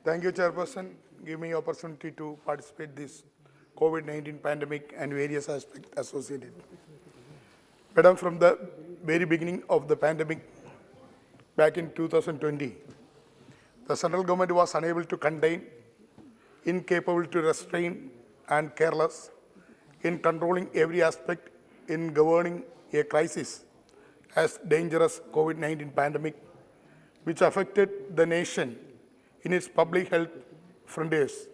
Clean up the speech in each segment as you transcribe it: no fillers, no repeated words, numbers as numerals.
Thank you, Chairperson. Give me opportunity to participate this COVID-19 pandemic and various aspects associated. Madam, from the very beginning of the pandemic back in 2020, the central government was unable to contain, incapable to restrain, and careless in controlling every aspect in governing a crisis as dangerous COVID-19 pandemic, which affected the nation in its public health frontiers,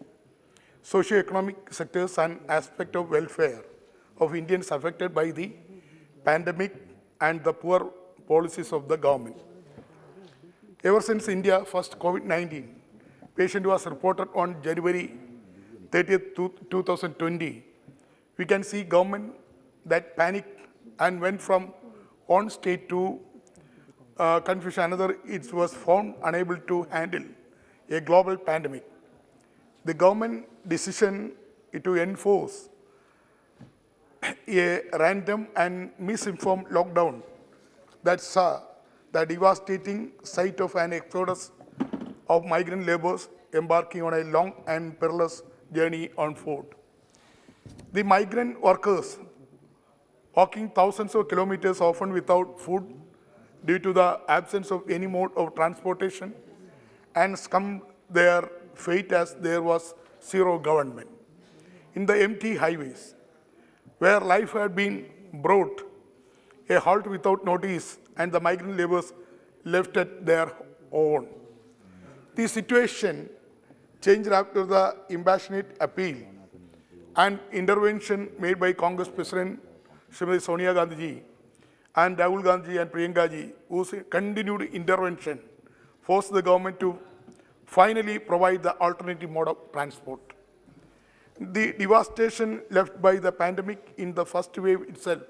socio-economic sectors and aspect of welfare of Indians affected by the pandemic and the poor policies of the government. Ever since India first COVID-19 patient was reported on January 30th, 2020, we can see government that panicked and went from one state to confusion another. It was found unable to handle a global pandemic. The government decision to enforce a random and misinformed lockdown that saw the devastating sight of an exodus of migrant laborers embarking on a long and perilous journey on foot. The migrant workers walking thousands of kilometers, often without food due to the absence of any mode of transportation, and succumbed their fate as there was zero government. In the empty highways, where life had been brought a halt without notice and the migrant laborers left at their own. The situation changed after the impassionate appeal and intervention made by Congress President Srimati Sonia Gandhi ji and Rahul Gandhi and Priyanka ji, whose continued intervention forced the government to finally provide the alternative mode of transport. The devastation left by the pandemic in the first wave itself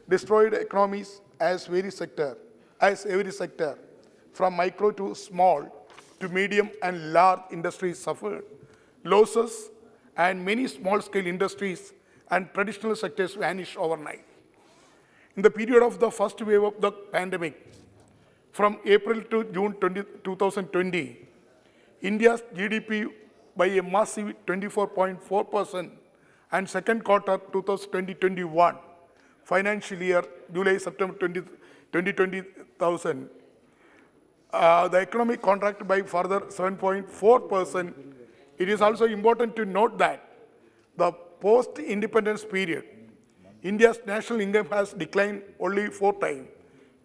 destroyed economies as every sector, from micro to small to medium and large industries suffered losses, and many small-scale industries and traditional sectors vanished overnight. In the period of the first wave of the pandemic, from April to June 2020, India's GDP by a massive 24.4%, and second quarter 2020-21 financial year, July-September 2020, the economic contracted by further 7.4%. It is also important to note that the post-independence period, India's national income has declined only 4 times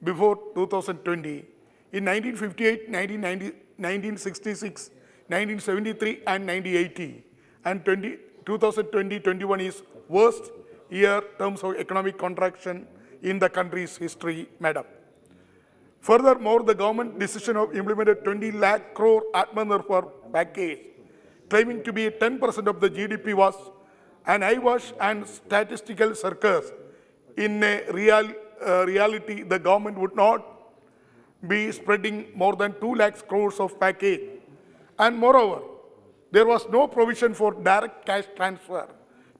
before 2020. In 1958, 1966, 1973, and 1980, and 2020-21 is worst year terms of economic contraction in the country's history, madam. Furthermore, the government decision of implemented 20 lakh crore Atmanirbhar package, claiming to be 10% of the GDP, was an eyewash and statistical circus. In a reality, the government would not be spreading more than 2 lakh crores of package. And moreover, there was no provision for direct cash transfer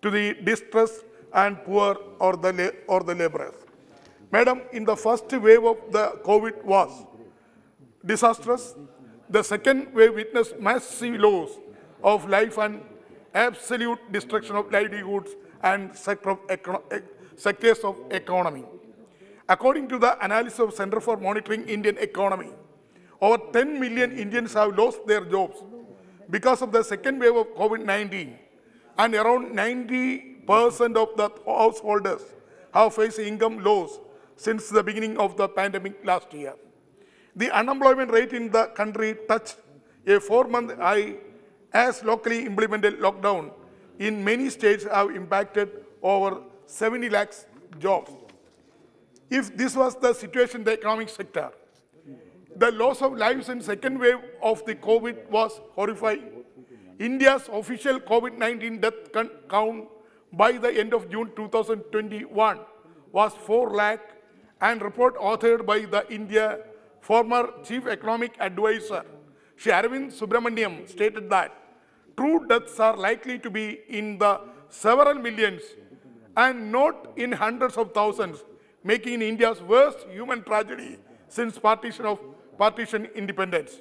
to the distressed and poor or the laborers. Madam, in the first wave of the COVID was disastrous. The second wave witnessed massive loss of life and absolute destruction of livelihoods and sectors of economy. According to the analysis of Center for Monitoring Indian Economy, over 10 million Indians have lost their jobs because of the second wave of COVID-19, and around 90% of the householders have faced income loss since the beginning of the pandemic last year. The unemployment rate in the country touched a 4-month high as locally implemented lockdown in many states have impacted over 70 lakhs jobs. If this was the situation in the economic sector, the loss of lives in second wave of the COVID was horrifying. India's official COVID-19 death count by the end of June 2021 was 4 lakh, and report authored by the India former Chief Economic Advisor, Shri Arvind Subramaniam, stated that true deaths are likely to be in the several millions and not in hundreds of thousands, making India's worst human tragedy since partition independence.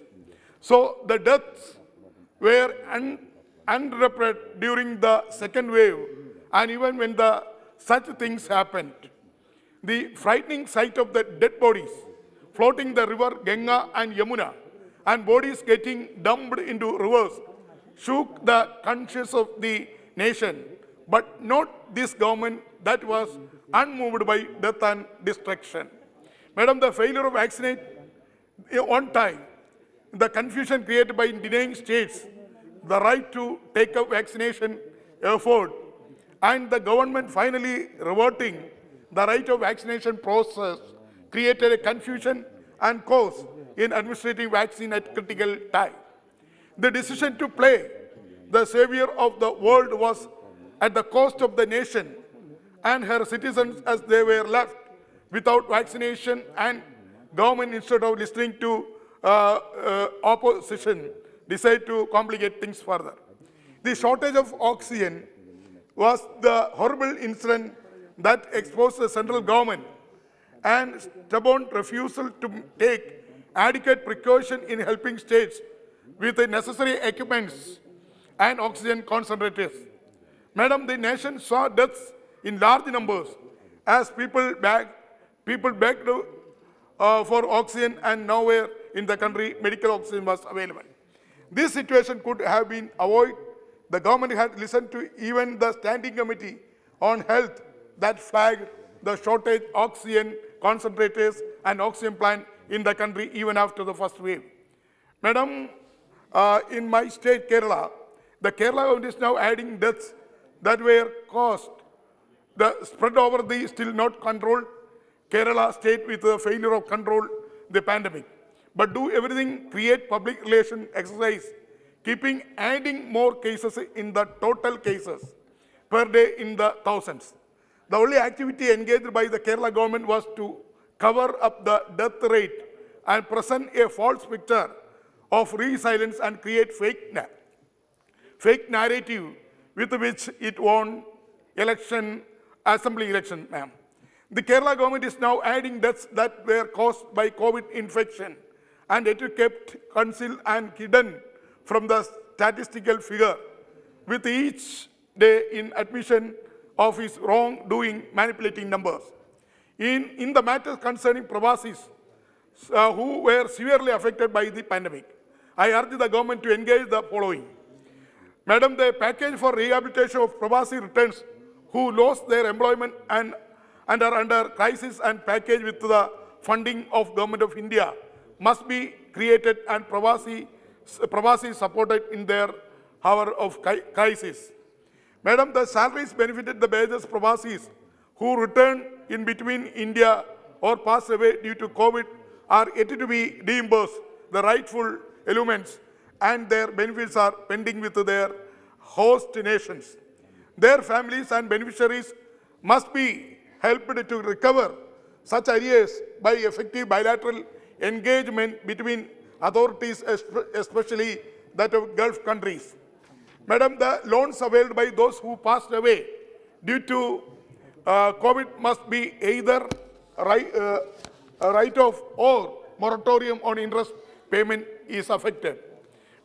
So the deaths were uninterrupted during the second wave, and even when such things happened. The frightening sight of the dead bodies floating the river Ganga and Yamuna, and bodies getting dumped into rivers shook the conscience of the nation, but not this government that was unmoved by death and destruction. Madam, the failure of vaccinate on time, the confusion created by denying states the right to take up vaccination effort, and the government finally reverting the right of vaccination process created a confusion and chaos in administering vaccine at critical time. The decision to play the savior of the world was at the cost of the nation and her citizens, as they were left without vaccination, and government, instead of listening to opposition, decided to complicate things further. The shortage of oxygen was the horrible incident that exposed the central government and stubborn refusal to take adequate precaution in helping states with the necessary equipments and oxygen concentrators. Madam, the nation saw deaths in large numbers as people begged for oxygen, and nowhere in the country medical oxygen was available. This situation could have been avoided. The government had listened to even the Standing Committee on Health that flagged the shortage of oxygen concentrators and oxygen plant in the country even after the first wave. Madam, in my state, Kerala, the Kerala government is now adding deaths that were caused. The spread over the still not controlled Kerala state with the failure of control the pandemic. But do everything, create public relation exercise, keeping adding more cases in the total cases per day in the thousands. The only activity engaged by the Kerala government was to cover up the death rate and present a false picture of resilience and create fake narrative with which it won assembly election, ma'am. The Kerala government is now adding deaths that were caused by COVID infection, and it is kept concealed and hidden from the statistical figure, with each day in admission of his wrongdoing manipulating numbers. In the matters concerning Pravasis who were severely affected by the pandemic, I urge the government to engage the following. Madam, the package for rehabilitation of Pravasi returns who lost their employment and are under crisis, and package with the funding of Government of India must be created, and Pravasi supported in their hour of crisis. Madam, the salaries benefited the wages Pravasis who returned in between India or passed away due to COVID are yet to be reimbursed the rightful elements, and their benefits are pending with their host nations. Their families and beneficiaries must be helped to recover such areas by effective bilateral engagement between authorities, especially that of Gulf countries. Madam, the loans availed by those who passed away due to COVID must be either write-off or moratorium on interest payment is affected.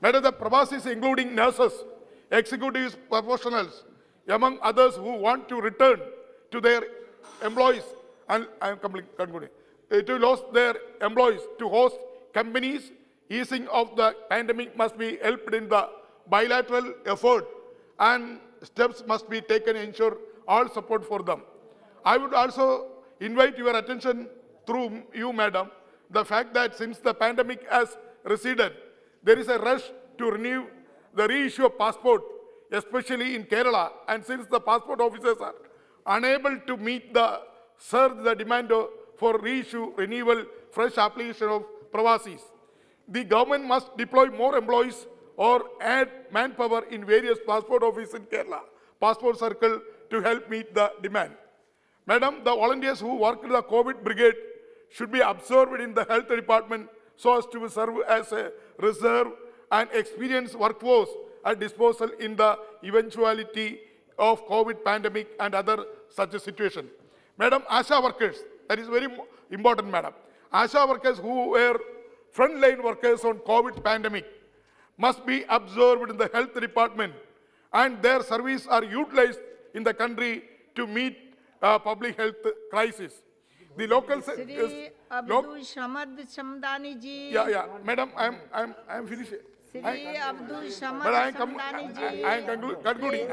Madam, the Pravasis, including nurses, executives, professionals, among others who want to return to their employees, and I am concluding, to lose their employees to host companies, easing of the pandemic must be helped in the bilateral effort, and steps must be taken to ensure all support for them. I would also invite your attention through you, Madam, the fact that since the pandemic has receded, there is a rush to renew the reissue of passport, especially in Kerala, and since the passport officers are unable to meet the demand for reissue, renewal, fresh application of Pravasis, the government must deploy more employees or add manpower in various passport offices in Kerala, passport circle, to help meet the demand. Madam, the volunteers who work in the COVID brigade should be absorbed in the health department so as to serve as a reserve and experienced workforce at disposal in the eventuality of COVID pandemic and other such a situation. Madam, ASHA workers, that is very important, Madam. ASHA workers who were frontline workers on COVID pandemic must be absorbed in the health department and their services are utilized in the country to meet public health crisis. The local Shri Abdul Samad Samdani ji. yeah, madam, I'm finished. Shri Abdul But I Samad am Samdani ji. concluding.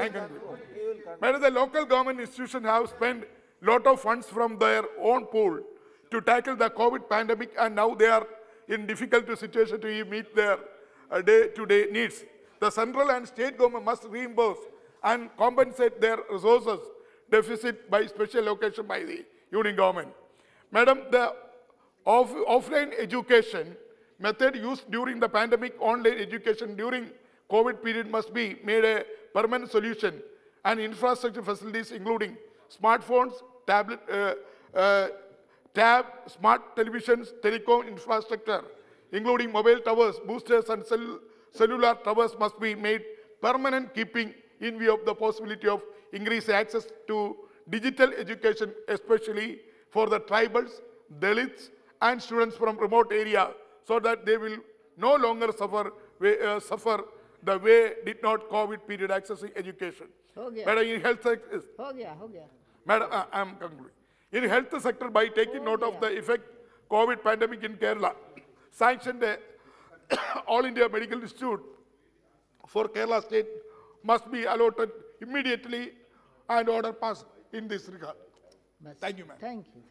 Madam, the local government institutions have spent lot of funds from their own pool to tackle the COVID pandemic, and now they are in difficult situation to meet their day-to-day needs. The central and state government must reimburse and compensate their resources deficit by special allocation by the union government. Madam, the offline education method used during the pandemic, online education during COVID period must be made a permanent solution, and infrastructure facilities including smartphones, tab, smart televisions, telecom infrastructure, including mobile towers, boosters and cellular towers must be made permanent, keeping in view of the possibility of increased access to digital education, especially for the tribals, Dalits and students from remote area, so that they will no longer suffer the way did not COVID period accessing education. हो गया, Madam, in health sector, हो गया. Madam, I am concluding. In health sector, by taking note of the effect COVID pandemic in Kerala, sanctioned a All India Medical Institute for Kerala State must be allotted immediately and order passed in this regard. बस. Thank you, ma'am. Thank you.